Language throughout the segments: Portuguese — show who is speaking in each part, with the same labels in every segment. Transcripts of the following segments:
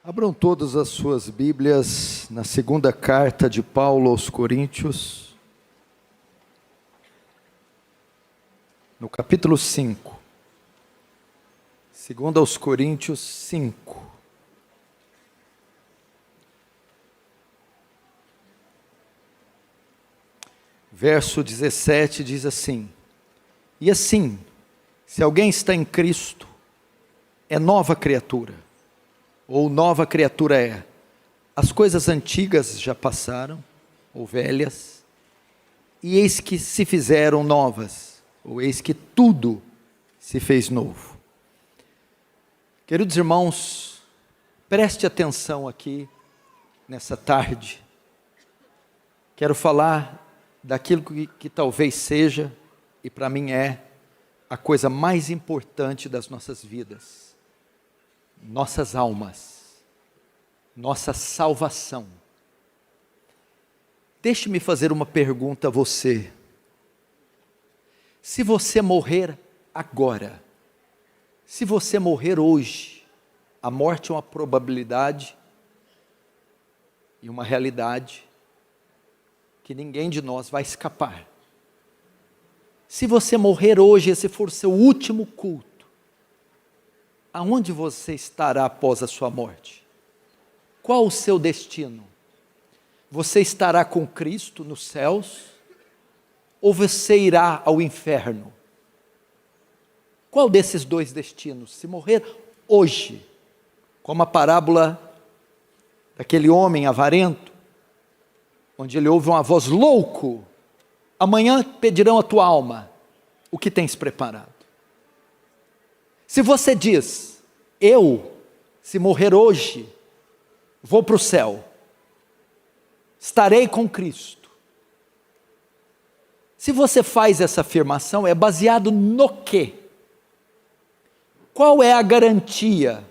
Speaker 1: Abram todas as suas Bíblias na segunda carta de Paulo aos Coríntios, no capítulo 5. Segunda aos Coríntios 5. Verso 17 diz assim: E assim, se alguém está em Cristo, é nova criatura. Ou nova criatura é, as coisas antigas já passaram, ou velhas, e eis que se fizeram novas, ou eis que tudo se fez novo. Queridos irmãos, preste atenção aqui, nessa tarde. Quero falar daquilo que talvez seja, e para mim é, a coisa mais importante das nossas vidas. Nossas almas, nossa salvação. Deixe-me fazer uma pergunta a você. Se você morrer agora, se você morrer hoje, a morte é uma probabilidade e uma realidade que ninguém de nós vai escapar. Se você morrer hoje, esse for o seu último culto, aonde você estará após a sua morte? Qual o seu destino? Você estará com Cristo nos céus? Ou você irá ao inferno? Qual desses dois destinos? Se morrer hoje, como a parábola daquele homem avarento, onde ele ouve uma voz: louco, amanhã pedirão a tua alma, o que tens preparado? Se você diz, se morrer hoje, vou para o céu, estarei com Cristo. Se você faz essa afirmação, é baseado no quê? Qual é a garantia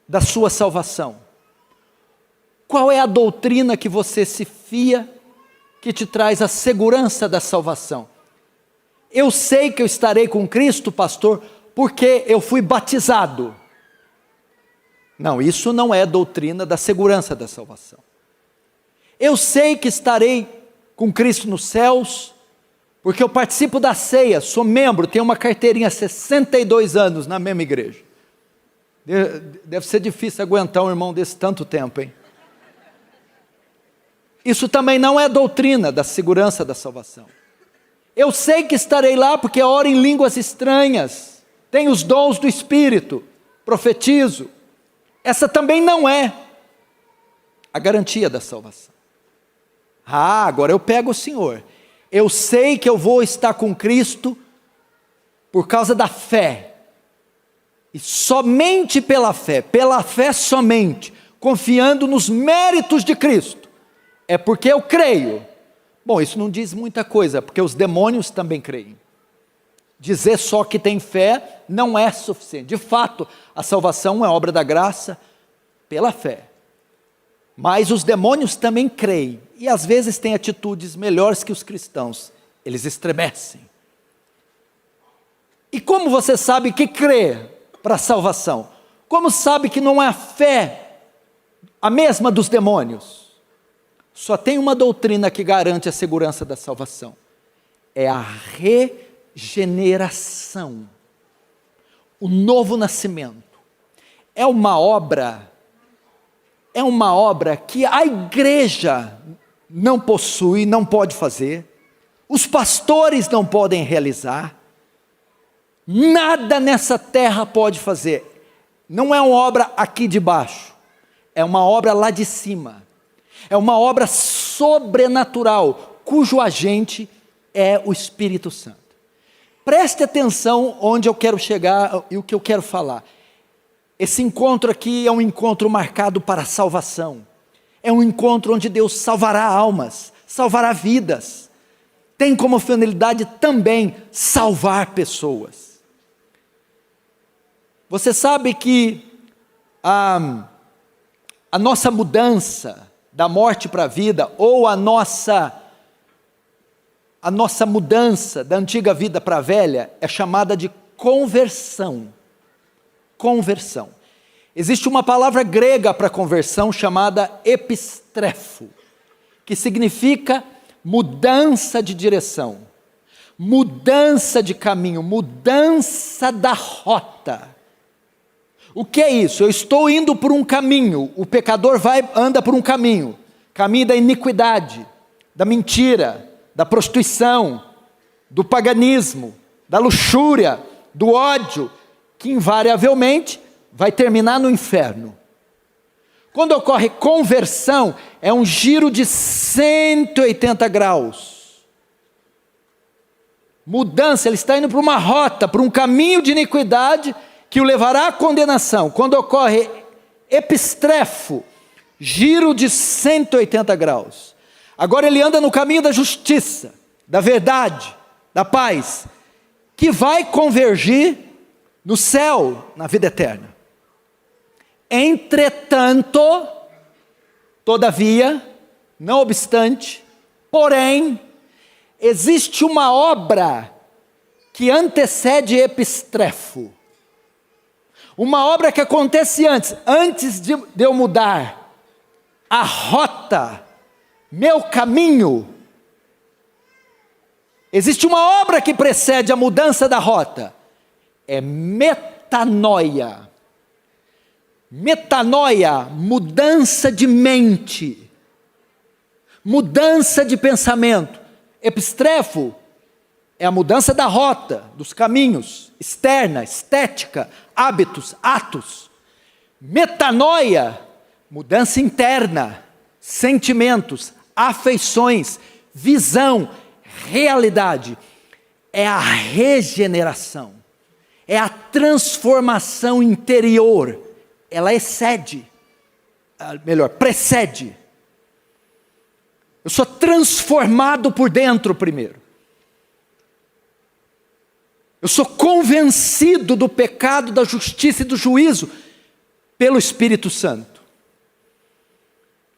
Speaker 1: da sua salvação? Qual é a doutrina que você se fia, que te traz a segurança da salvação? Eu sei que eu estarei com Cristo, pastor, porque eu fui batizado. Não, isso não é doutrina da segurança da salvação. Eu sei que estarei com Cristo nos céus, porque eu participo da ceia, sou membro, tenho uma carteirinha há 62 anos na mesma igreja. Deve ser difícil aguentar um irmão desse tanto tempo, hein? Isso também não é doutrina da segurança da salvação. Eu sei que estarei lá porque oro em línguas estranhas, tenho os dons do Espírito, profetizo. Essa também não é a garantia da salvação. Agora eu pego o Senhor. Eu sei que eu vou estar com Cristo por causa da fé. E somente pela fé somente, confiando nos méritos de Cristo. É porque eu creio. Bom, isso não diz muita coisa, porque os demônios também creem. Dizer só que tem fé não é suficiente. De fato, a salvação é obra da graça pela fé. Mas os demônios também creem. E às vezes têm atitudes melhores que os cristãos. Eles estremecem. E como você sabe que crê para a salvação? Como sabe que não é a fé a mesma dos demônios? Só tem uma doutrina que garante a segurança da salvação. É a regeneração. O novo nascimento. É uma obra que a igreja não possui, não pode fazer. Os pastores não podem realizar. Nada nessa terra pode fazer. Não é uma obra aqui de baixo. É uma obra lá de cima. É uma obra sobrenatural, cujo agente é o Espírito Santo. Preste atenção onde eu quero chegar e o que eu quero falar. Esse encontro aqui é um encontro marcado para a salvação. É um encontro onde Deus salvará almas, salvará vidas. Tem como finalidade também salvar pessoas. Você sabe que a nossa mudança da morte para a vida, ou a nossa mudança da antiga vida para a velha, é chamada de conversão. Conversão. Existe uma palavra grega para conversão chamada epistrefo, que significa mudança de direção, mudança de caminho, mudança da rota. O que é isso? Eu estou indo por um caminho, o pecador anda por um caminho da iniquidade, da mentira, da prostituição, do paganismo, da luxúria, do ódio, que invariavelmente vai terminar no inferno. Quando ocorre conversão, é um giro de 180 graus. Mudança, ele está indo para uma rota, para um caminho de iniquidade que o levará à condenação. Quando ocorre epistrefo, giro de 180 graus. Agora ele anda no caminho da justiça, da verdade, da paz, que vai convergir no céu, na vida eterna. Entretanto, todavia, não obstante, porém, existe uma obra que antecede epistrefo. Uma obra que acontece antes de eu mudar a rota, meu caminho. Existe uma obra que precede a mudança da rota. É metanoia. Metanoia, mudança de mente, mudança de pensamento. Epistrefo é a mudança da rota, dos caminhos, externa, estética, hábitos, atos. Metanoia, mudança interna, sentimentos, afeições, visão, realidade. É a regeneração, é a transformação interior. Ela precede. Eu sou transformado por dentro primeiro. Eu sou convencido do pecado, da justiça e do juízo pelo Espírito Santo.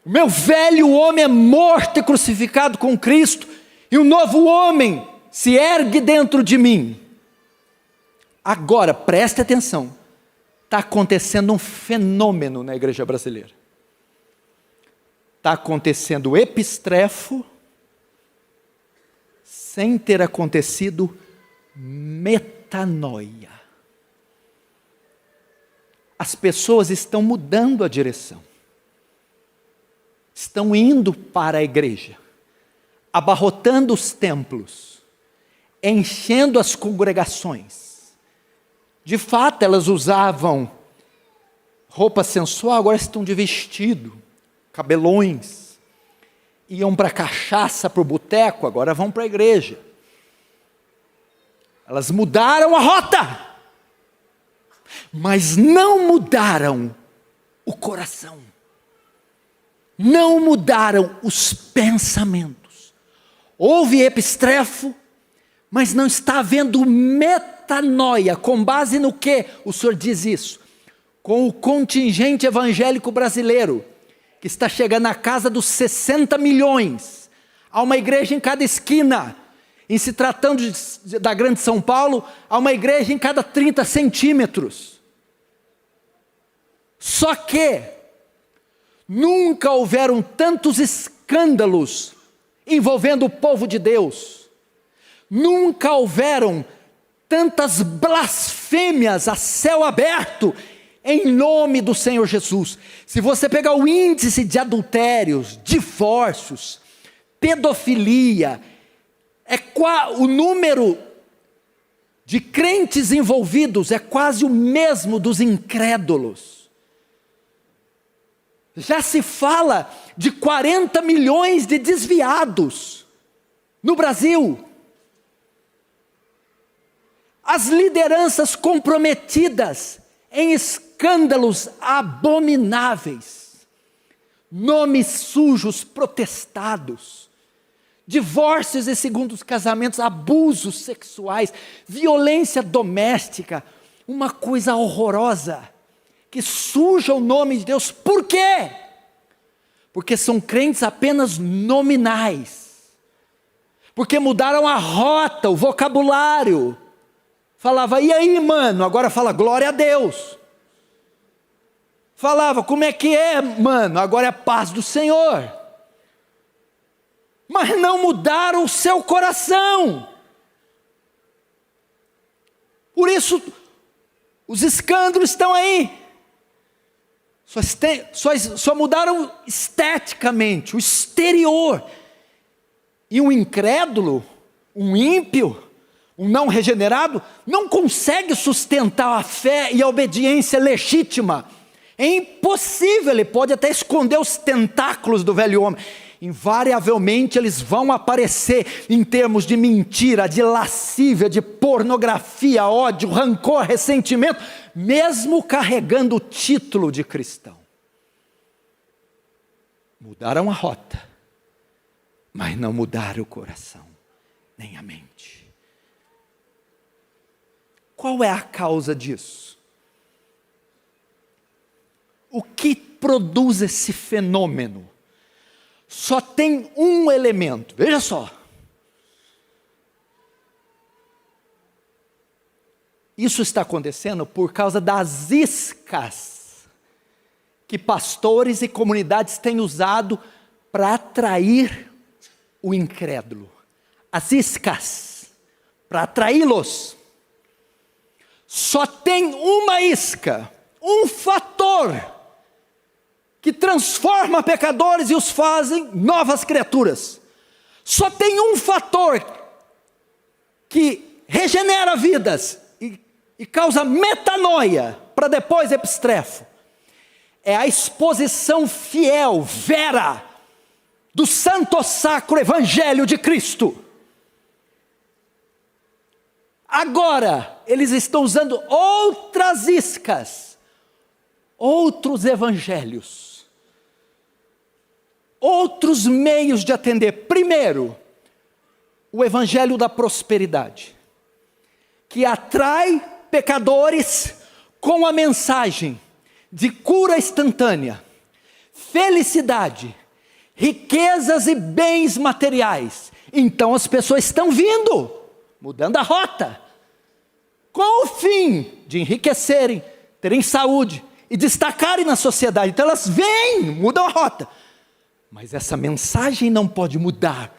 Speaker 1: O meu velho homem é morto e crucificado com Cristo, e um novo homem se ergue dentro de mim. Agora, preste atenção. Está acontecendo um fenômeno na igreja brasileira. Está acontecendo epistrefo, sem ter acontecido metanoia. As pessoas estão mudando a direção. Estão indo para a igreja, abarrotando os templos, enchendo as congregações. De fato, elas usavam roupa sensual, agora estão de vestido, cabelões. Iam para a cachaça, para o boteco, agora vão para a igreja. Elas mudaram a rota, mas não mudaram o coração. Não mudaram os pensamentos. Houve epistrefo, mas não está havendo metanoia. Com base no que o Senhor diz isso? Com o contingente evangélico brasileiro, que está chegando à casa dos 60 milhões. Há uma igreja em cada esquina. Em se tratando da grande São Paulo, há uma igreja em cada 30 centímetros. Só que nunca houveram tantos escândalos envolvendo o povo de Deus. Nunca houveram tantas blasfêmias a céu aberto em nome do Senhor Jesus. Se você pegar o índice de adultérios, divórcios, pedofilia, o número de crentes envolvidos é quase o mesmo dos incrédulos. Já se fala de 40 milhões de desviados no Brasil. As lideranças comprometidas em escândalos abomináveis, nomes sujos protestados, divórcios e segundos casamentos, abusos sexuais, violência doméstica, uma coisa horrorosa, que suja o nome de Deus. Por quê? Porque são crentes apenas nominais, porque mudaram a rota, o vocabulário. Falava, e aí mano, agora fala glória a Deus. falava, como é que é, mano? Agora é a paz do Senhor. Mas não mudaram o seu coração. Por isso, os escândalos estão aí. Só mudaram esteticamente, o exterior. E um incrédulo, um ímpio, um não regenerado, não consegue sustentar a fé e a obediência legítima. É impossível, ele pode até esconder os tentáculos do velho homem. Invariavelmente eles vão aparecer em termos de mentira, de lascívia, de pornografia, ódio, rancor, ressentimento, mesmo carregando o título de cristão. Mudaram a rota, mas não mudaram o coração, nem a mente. Qual é a causa disso? O que produz esse fenômeno? Só tem um elemento, veja só. Isso está acontecendo por causa das iscas que pastores e comunidades têm usado para atrair o incrédulo. As iscas, para atraí-los. Só tem uma isca, um fator que transforma pecadores e os fazem novas criaturas. Só tem um fator que regenera vidas e causa metanoia, para depois epistrefo. É a exposição fiel, vera, do santo sacro evangelho de Cristo. Agora, eles estão usando outras iscas, outros evangelhos, outros meios de atender. Primeiro, o evangelho da prosperidade, que atrai pecadores com a mensagem de cura instantânea, felicidade, riquezas e bens materiais. Então as pessoas estão vindo, mudando a rota, com o fim de enriquecerem, terem saúde e destacarem na sociedade. Então elas vêm, mudam a rota. Mas essa mensagem não pode mudar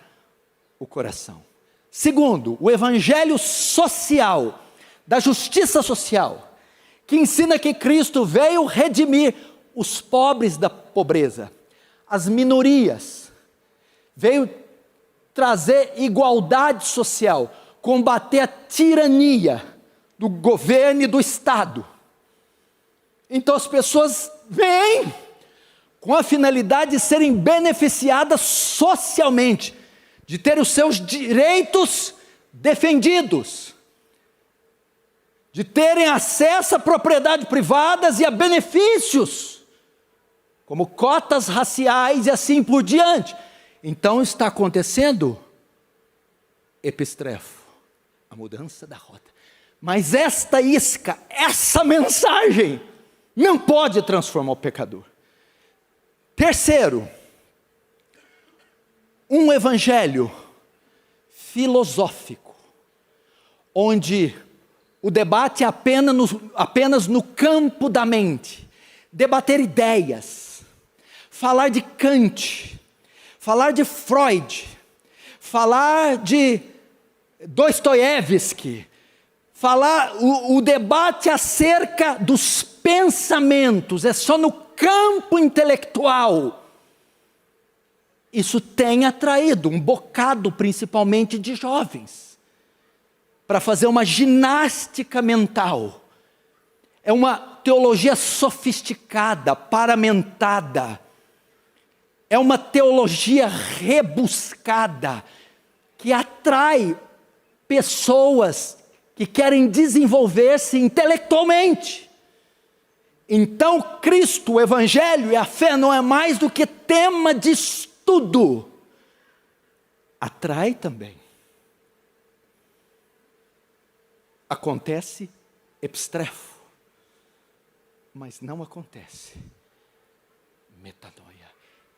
Speaker 1: o coração. Segundo, o evangelho social, da justiça social, que ensina que Cristo veio redimir os pobres da pobreza, as minorias, veio trazer igualdade social, combater a tirania do governo e do Estado. Então as pessoas vêm com a finalidade de serem beneficiadas socialmente, de ter os seus direitos defendidos, de terem acesso a propriedades privadas e a benefícios, como cotas raciais e assim por diante. Então está acontecendo epistrefo, a mudança da rota. Mas esta isca, essa mensagem, não pode transformar o pecador. Terceiro, um evangelho filosófico, onde o debate é apenas no campo da mente, debater ideias, falar de Kant, falar de Freud, falar de Dostoiévski, falar o debate acerca dos pensamentos, é só no campo intelectual. Isso tem atraído um bocado, principalmente de jovens, para fazer uma ginástica mental. É uma teologia sofisticada, paramentada. É uma teologia rebuscada, que atrai pessoas que querem desenvolver-se intelectualmente. Então Cristo, o Evangelho e a fé não é mais do que tema de estudo. Atrai também. Acontece epistrefo, mas não acontece metanoia.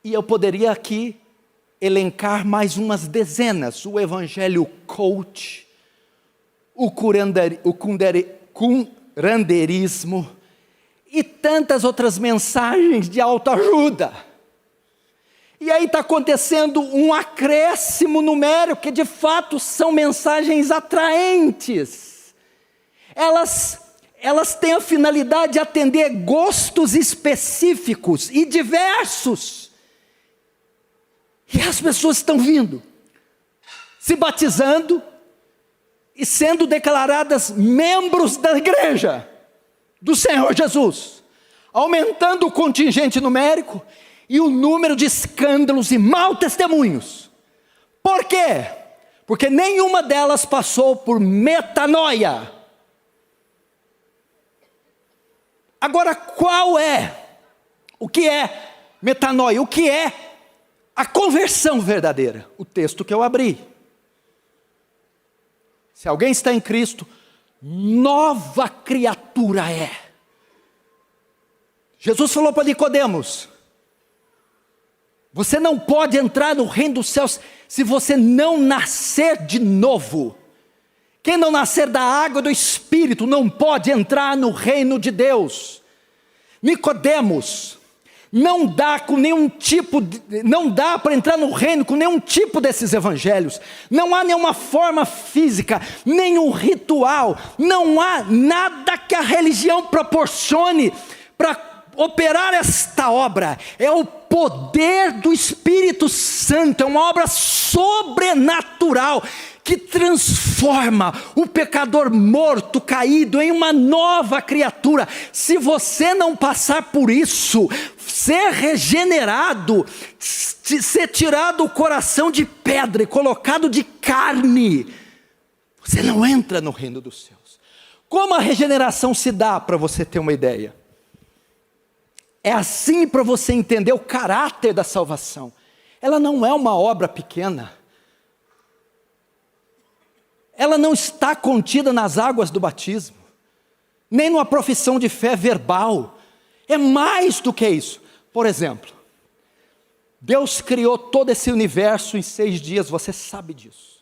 Speaker 1: E eu poderia aqui elencar mais umas dezenas: o evangelho coach, o curanderismo e tantas outras mensagens de autoajuda. E aí está acontecendo um acréscimo numérico, que de fato são mensagens atraentes. Elas têm a finalidade de atender gostos específicos e diversos. E as pessoas estão vindo, se batizando e sendo declaradas membros da igreja do Senhor Jesus, aumentando o contingente numérico e o número de escândalos e mau testemunhos. Por quê? Porque nenhuma delas passou por metanoia. Agora, o que é metanoia? O que é a conversão verdadeira? O texto que eu abri. Se alguém está em Cristo, nova criatura é. Jesus falou para Nicodemos: você não pode entrar no reino dos céus se você não nascer de novo. Quem não nascer da água e do Espírito não pode entrar no reino de Deus. Nicodemos, não dá para entrar no reino com nenhum tipo desses evangelhos. Não há nenhuma forma física, nenhum ritual, não há nada que a religião proporcione para operar esta obra. É o poder do Espírito Santo, é uma obra sobrenatural que transforma o pecador morto, caído, em uma nova criatura. Se você não passar por isso, ser regenerado, ser tirado o coração de pedra e colocado de carne, você não entra no reino dos céus. Como a regeneração se dá, para você ter uma ideia? É assim, para você entender o caráter da salvação. Ela não é uma obra pequena. Ela não está contida nas águas do batismo, nem numa profissão de fé verbal. É mais do que isso. Por exemplo, Deus criou todo esse universo em 6 dias, você sabe disso.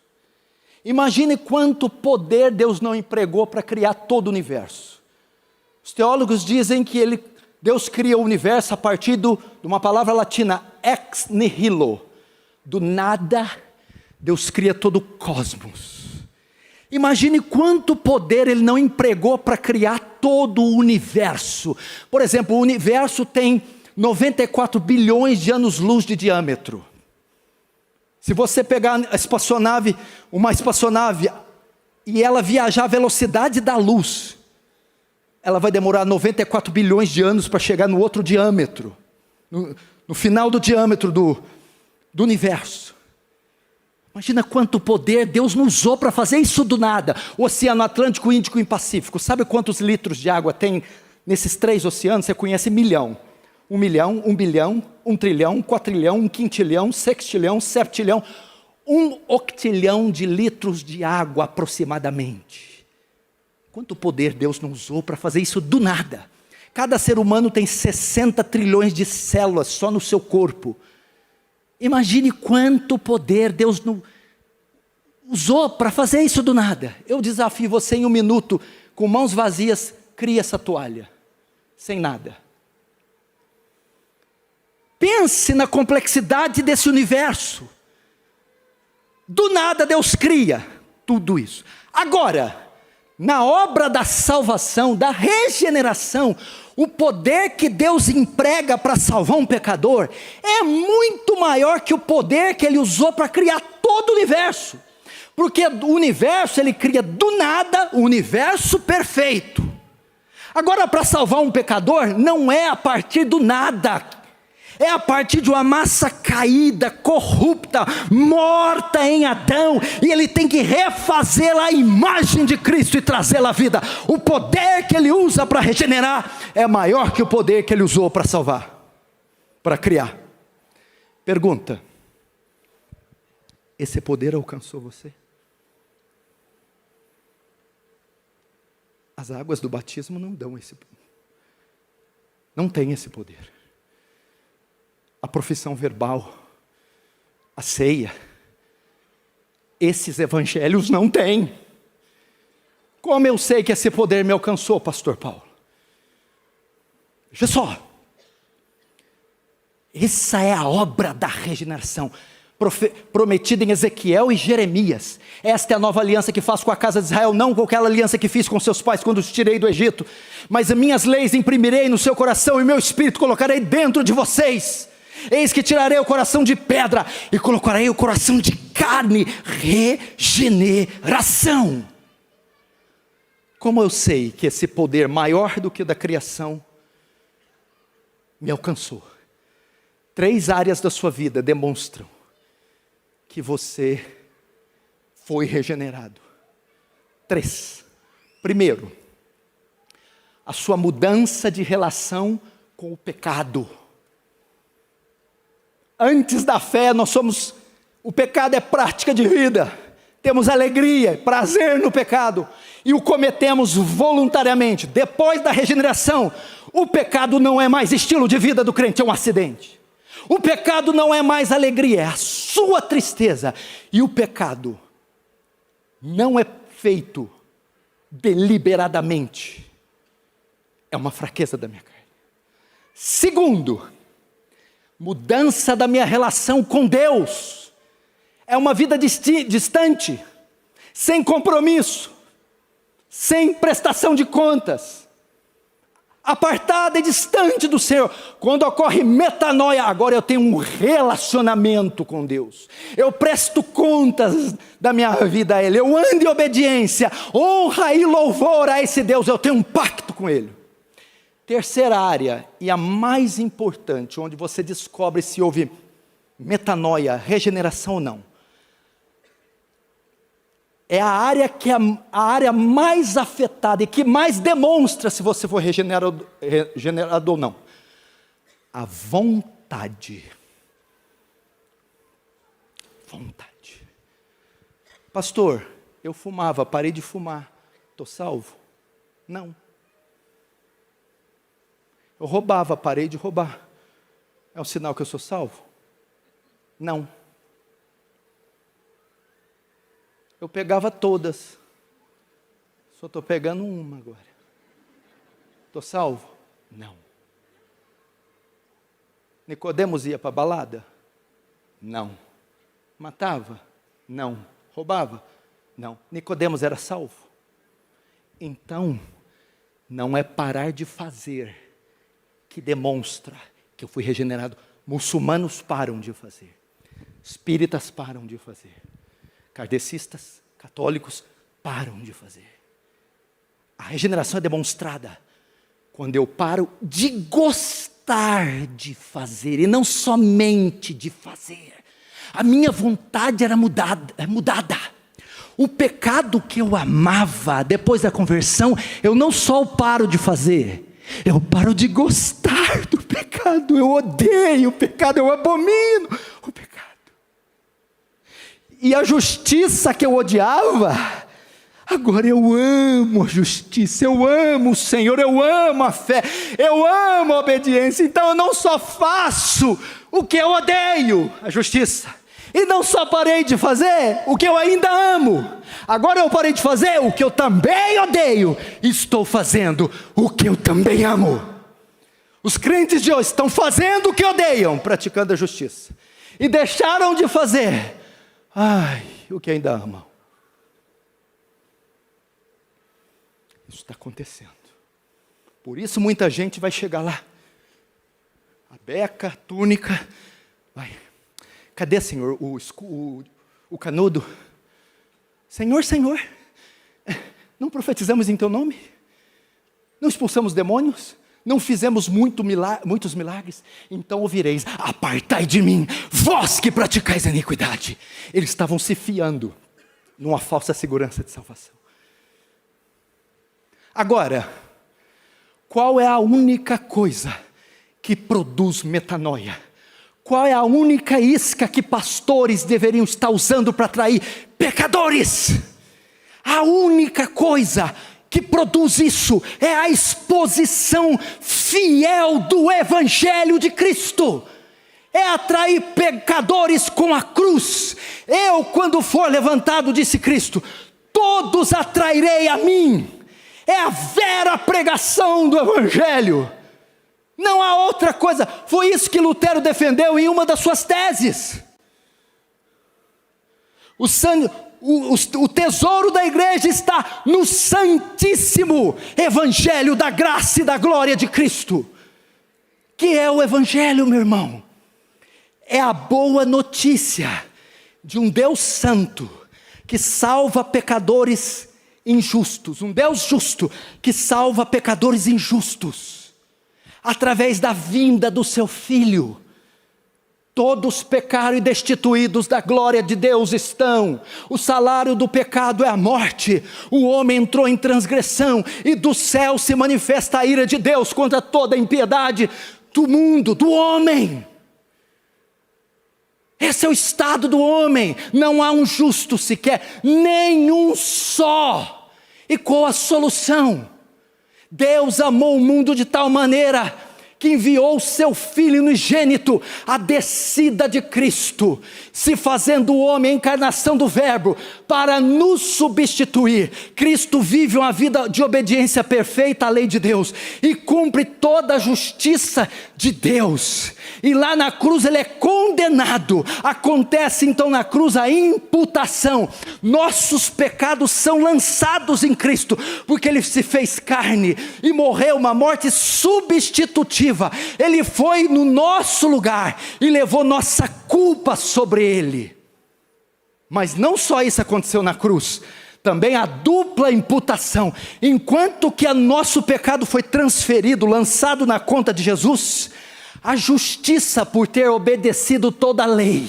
Speaker 1: Imagine quanto poder Deus não empregou para criar todo o universo. Os teólogos dizem que Deus cria o universo a partir de uma palavra latina, ex nihilo. Do nada, Deus cria todo o cosmos. Imagine quanto poder Ele não empregou para criar todo o universo. Por exemplo, o universo tem 94 bilhões de anos-luz de diâmetro. Se você pegar uma espaçonave, e ela viajar à velocidade da luz, ela vai demorar 94 bilhões de anos para chegar no outro diâmetro, no final do diâmetro do universo. Imagina quanto poder Deus não usou para fazer isso do nada. O Oceano Atlântico, Índico e Pacífico. Sabe quantos litros de água tem nesses 3 oceanos? Você conhece milhão. 1 milhão, 1 bilhão, 1 trilhão, 1 quatrilhão, 1 quintilhão, sextilhão, septilhão. 1 octilhão de litros de água aproximadamente. Quanto poder Deus não usou para fazer isso do nada. Cada ser humano tem 60 trilhões de células só no seu corpo. Imagine quanto poder Deus não usou para fazer isso do nada. Eu desafio você em 1 minuto, com mãos vazias, crie essa toalha, sem nada. Pense na complexidade desse universo. Do nada Deus cria tudo isso. Agora, na obra da salvação, da regeneração, o poder que Deus emprega para salvar um pecador é muito maior que o poder que Ele usou para criar todo o universo. Porque o universo Ele cria do nada o universo perfeito. Agora, para salvar um pecador, não é a partir do nada. É a partir de uma massa caída, corrupta, morta em Adão, e Ele tem que refazê-la à imagem de Cristo e trazê-la à vida. O poder que Ele usa para regenerar é maior que o poder que Ele usou para salvar, para criar. Pergunta: esse poder alcançou você? As águas do batismo não dão esse poder. Não tem esse poder. A profissão verbal, a ceia, esses evangelhos não têm. Como eu sei que esse poder me alcançou, pastor Paulo?
Speaker 2: Veja só. Essa é a obra da regeneração, prometida em Ezequiel e Jeremias. Esta é a nova aliança que faço com a casa de Israel, não com aquela aliança que fiz com seus pais quando os tirei do Egito. Mas as minhas leis imprimirei no seu coração e meu espírito colocarei dentro de vocês. Eis que tirarei o coração de pedra e colocarei o coração de carne. Regeneração. Como eu sei que esse poder maior do que o da criação me alcançou? 3 áreas da sua vida demonstram que você foi regenerado. 3. Primeiro, a sua mudança de relação com o pecado. Antes da fé, o pecado é prática de vida. Temos alegria, prazer no pecado e o cometemos voluntariamente. Depois da regeneração, o pecado não é mais estilo de vida do crente, é um acidente. O pecado não é mais alegria, é a sua tristeza. E o pecado não é feito deliberadamente. É uma fraqueza da minha carne. Segundo, mudança da minha relação com Deus. É uma vida distante, sem compromisso, sem prestação de contas, apartada e distante do Senhor. Quando ocorre metanoia, agora eu tenho um relacionamento com Deus. Eu presto contas da minha vida a Ele. Eu ando em obediência, honra e louvor a esse Deus. Eu tenho um pacto com Ele. Terceira área, e a mais importante, onde você descobre se houve metanoia, regeneração ou não. É a área que é a área mais afetada e que mais demonstra se você foi regenerado ou não. A vontade. Vontade. Pastor, eu fumava, parei de fumar. Estou salvo? Não. Eu roubava, parei de roubar. É um sinal que eu sou salvo? Não. Eu pegava todas, só estou pegando uma agora. Estou salvo? Não. Nicodemos ia para a balada? Não. Matava? Não. Roubava? Não. Nicodemos era salvo? Então, não é parar de fazer que demonstra que eu fui regenerado. Muçulmanos param de fazer, espíritas param de fazer, kardecistas, católicos param de fazer. A regeneração é demonstrada quando eu paro de gostar de fazer e não somente de fazer. A minha vontade era mudada. O pecado que eu amava depois da conversão, eu não só o paro de fazer, eu paro de gostar do pecado. Eu odeio o pecado, eu abomino o pecado. E a justiça que eu odiava, agora eu amo a justiça, eu amo o Senhor, eu amo a fé, eu amo a obediência. Então eu não só faço o que eu odeio, a justiça, e não só parei de fazer o que eu ainda amo, agora eu parei de fazer o que eu também odeio, e estou fazendo o que eu também amo. Os crentes de hoje estão fazendo o que odeiam, praticando a justiça, e deixaram de fazer o que ainda amam. Isso está acontecendo. Por isso muita gente vai chegar lá, a beca, a túnica, vai. Cadê, Senhor, o canudo? Senhor, não profetizamos em Teu nome? Não expulsamos demônios? Não fizemos muitos milagres? Então ouvireis: apartai de mim, vós que praticais a iniquidade. Eles estavam se fiando numa falsa segurança de salvação. Agora, qual é a única coisa que produz metanoia? Qual é a única isca que pastores deveriam estar usando para atrair pecadores? A única coisa que produz isso é a exposição fiel do Evangelho de Cristo. É atrair pecadores com a cruz. Eu, quando for levantado, disse Cristo, todos atrairei a mim. É a vera pregação do Evangelho. Não há outra coisa. Foi isso que Lutero defendeu em uma das suas teses. O tesouro da igreja está no santíssimo evangelho da graça e da glória de Cristo. Que é o evangelho, meu irmão? É a boa notícia de um Deus santo que salva pecadores injustos, um Deus justo que salva pecadores injustos, através da vinda do seu Filho. Todos pecaram e destituídos da glória de Deus estão. O salário do pecado é a morte. O homem entrou em transgressão, e do céu se manifesta a ira de Deus contra toda a impiedade do mundo, do homem. Esse é o estado do homem. Não há um justo sequer, nenhum só. E qual a solução? Deus amou o mundo de tal maneira que enviou o seu Filho unigênito, a descida de Cristo, se fazendo o homem, a encarnação do Verbo, para nos substituir. Cristo vive uma vida de obediência perfeita à lei de Deus, e cumpre toda a justiça de Deus, e lá na cruz ele é condenado. Acontece então na cruz a imputação. Nossos pecados são lançados em Cristo, porque ele se fez carne, e morreu uma morte substitutiva. Ele foi no nosso lugar, e levou nossa culpa sobre ele. Mas não só isso aconteceu na cruz, também a dupla imputação. Enquanto que o nosso pecado foi transferido, lançado na conta de Jesus, a justiça por ter obedecido toda a lei,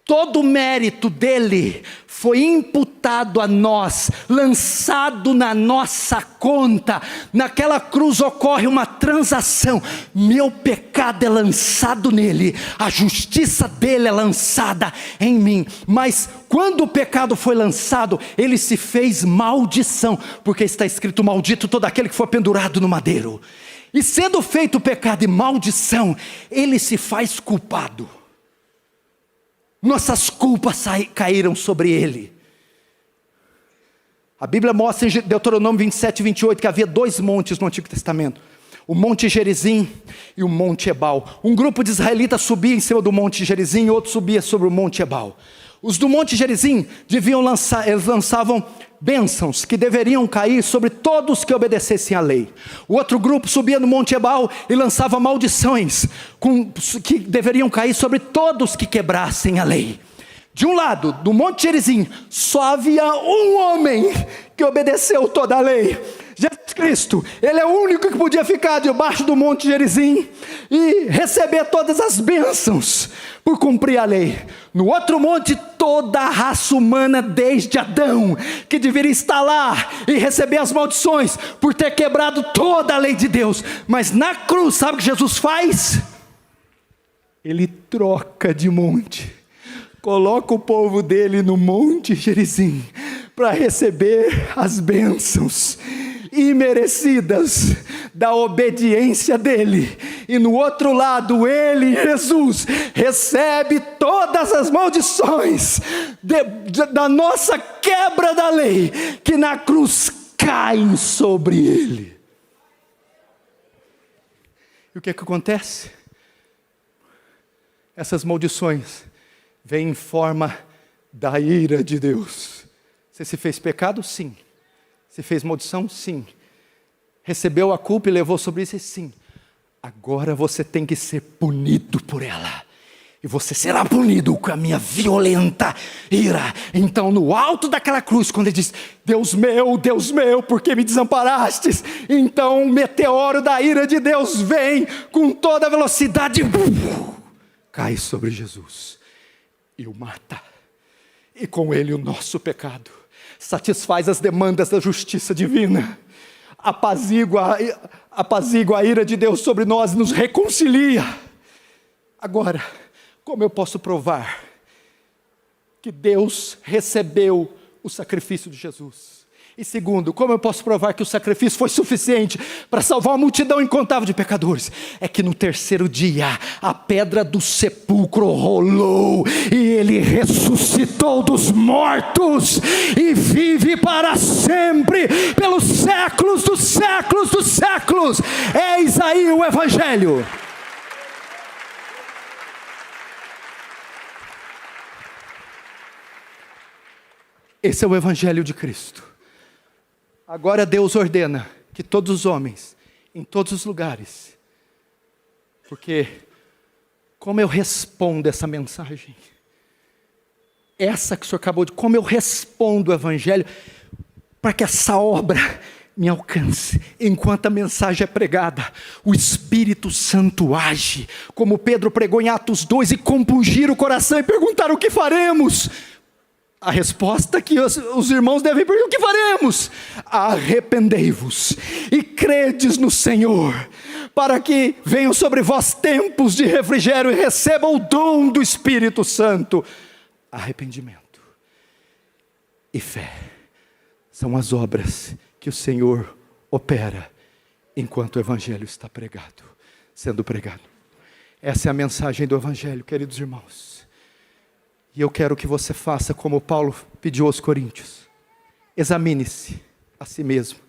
Speaker 2: todo o mérito dele foi imputado a nós, lançado na nossa conta. Naquela cruz ocorre uma transação. Meu pecado é lançado nele, a justiça dele é lançada em mim. Mas quando o pecado foi lançado, ele se fez maldição, porque está escrito: maldito todo aquele que for pendurado no madeiro. E sendo feito pecado e maldição, ele se faz culpado. Nossas culpas caíram sobre ele. A Bíblia mostra em Deuteronômio 27 e 28 que havia 2 montes no Antigo Testamento: o Monte Gerizim e o Monte Ebal. Um grupo de israelitas subia em cima do Monte Gerizim, e outro subia sobre o Monte Ebal. Os do Monte Gerizim eles lançavam bênçãos que deveriam cair sobre todos que obedecessem à lei. O outro grupo subia no Monte Ebal e lançava maldições que deveriam cair sobre todos que quebrassem a lei. De um lado, do Monte Gerizim, só havia um homem que obedeceu toda a lei: Jesus Cristo. Ele é o único que podia ficar debaixo do Monte Gerizim e receber todas as bênçãos por cumprir a lei. No outro monte, toda a raça humana desde Adão, que deveria estar lá e receber as maldições por ter quebrado toda a lei de Deus. Mas na cruz, sabe o que Jesus faz? Ele troca de monte, coloca o povo dele no Monte Gerizim para receber as bênçãos imerecidas da obediência dele. E no outro lado, ele, Jesus, recebe todas as maldições da nossa quebra da lei, que na cruz caem sobre ele. E o que é que acontece? Essas maldições vêm em forma da ira de Deus. Você se fez pecado? Sim. Você fez maldição? Sim. Recebeu a culpa e levou sobre isso? Sim. Agora você tem que ser punido por ela. E você será punido com a minha violenta ira. Então, no alto daquela cruz, quando ele diz: Deus meu, por que me desamparastes? Então o meteoro da ira de Deus vem com toda a velocidade, cai sobre Jesus e o mata. E com ele o nosso pecado satisfaz as demandas da justiça divina, apazigua a ira de Deus sobre nós e nos reconcilia. Agora, como eu posso provar que Deus recebeu o sacrifício de Jesus E segundo, como eu posso provar que o sacrifício foi suficiente para salvar uma multidão incontável de pecadores? É que no terceiro dia, a pedra do sepulcro rolou, e ele ressuscitou dos mortos, e vive para sempre, pelos séculos dos séculos dos séculos. Eis aí o Evangelho. Esse é o Evangelho de Cristo. Agora Deus ordena que todos os homens, em todos os lugares, porque como eu respondo essa mensagem, essa que o Senhor acabou de, como eu respondo o Evangelho, para que essa obra me alcance, enquanto a mensagem é pregada, o Espírito Santo age, como Pedro pregou em Atos 2, e compungiram o coração e perguntaram: o que faremos? A resposta que os irmãos devem perguntar: o que faremos? Arrependei-vos e credes no Senhor, para que venham sobre vós tempos de refrigério e recebam o dom do Espírito Santo. Arrependimento e fé são as obras que o Senhor opera enquanto o Evangelho está sendo pregado. Essa é a mensagem do Evangelho, queridos irmãos. E eu quero que você faça como Paulo pediu aos Coríntios: examine-se a si mesmo,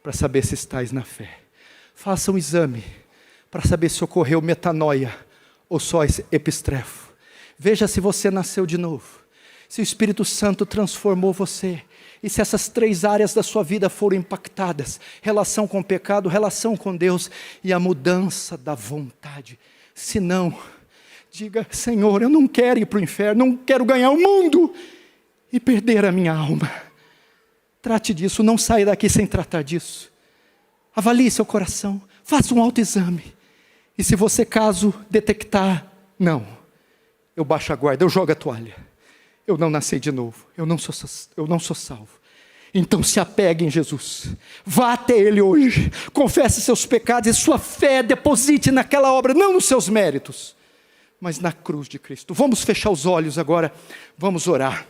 Speaker 2: para saber se estáis na fé. Faça um exame, para saber se ocorreu metanoia, ou só epistrefo. Veja se você nasceu de novo, se o Espírito Santo transformou você, e se essas 3 áreas da sua vida foram impactadas: relação com o pecado, relação com Deus, e a mudança da vontade. Se não, diga: Senhor, eu não quero ir para o inferno, não quero ganhar o mundo e perder a minha alma. Trate disso, não saia daqui sem tratar disso. Avalie seu coração, faça um autoexame. E se você, caso detectar, não, eu baixo a guarda, eu jogo a toalha, eu não nasci de novo, eu não sou salvo. Então se apegue em Jesus, vá até Ele hoje, confesse seus pecados e sua fé deposite naquela obra, não nos seus méritos, mas na cruz de Cristo. Vamos fechar os olhos agora, vamos orar.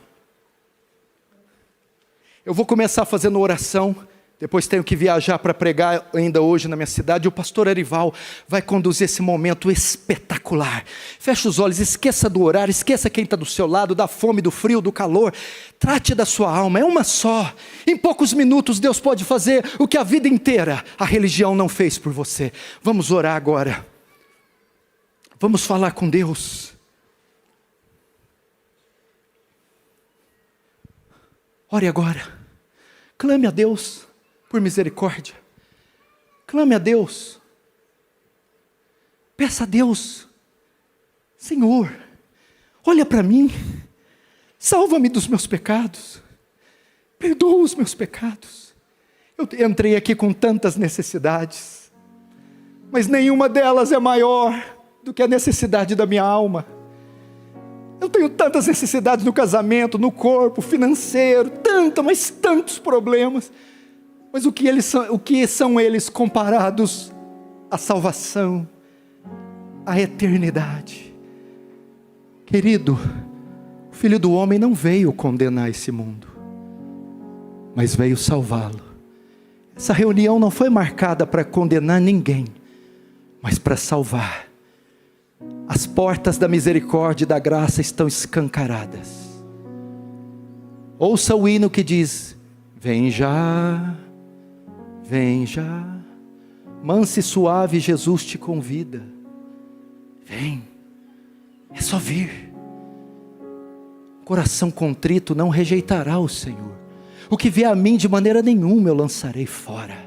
Speaker 2: Eu vou começar fazendo oração, depois tenho que viajar para pregar ainda hoje na minha cidade. O pastor Erival vai conduzir esse momento espetacular. Feche os olhos, esqueça do horário, esqueça quem está do seu lado, da fome, do frio, do calor. Trate da sua alma, é uma só. Em poucos minutos Deus pode fazer o que a vida inteira a religião não fez por você. Vamos orar agora. Vamos falar com Deus. Ore agora. Clame a Deus por misericórdia. Clame a Deus. Peça a Deus: Senhor, olha para mim. Salva-me dos meus pecados. Perdoa os meus pecados. Eu entrei aqui com tantas necessidades, mas nenhuma delas é maior do que a necessidade da minha alma. Eu tenho tantas necessidades no casamento, no corpo, financeiro, mas tantos problemas. Mas o que são eles comparados à salvação, à eternidade? Querido, o Filho do Homem não veio condenar esse mundo, mas veio salvá-lo. Essa reunião não foi marcada para condenar ninguém, mas para salvar. As portas da misericórdia e da graça estão escancaradas. Ouça o hino que diz: vem já, manso e suave Jesus te convida. Vem, é só vir. Coração contrito não rejeitará o Senhor. O que vier a mim de maneira nenhuma eu lançarei fora.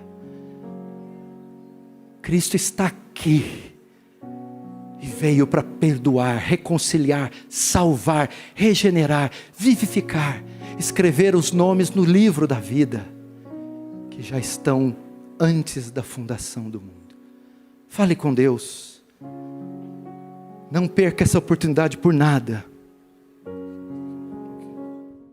Speaker 2: Cristo está aqui. E veio para perdoar, reconciliar, salvar, regenerar, vivificar, escrever os nomes no livro da vida, que já estão antes da fundação do mundo. Fale com Deus. Não perca essa oportunidade por nada.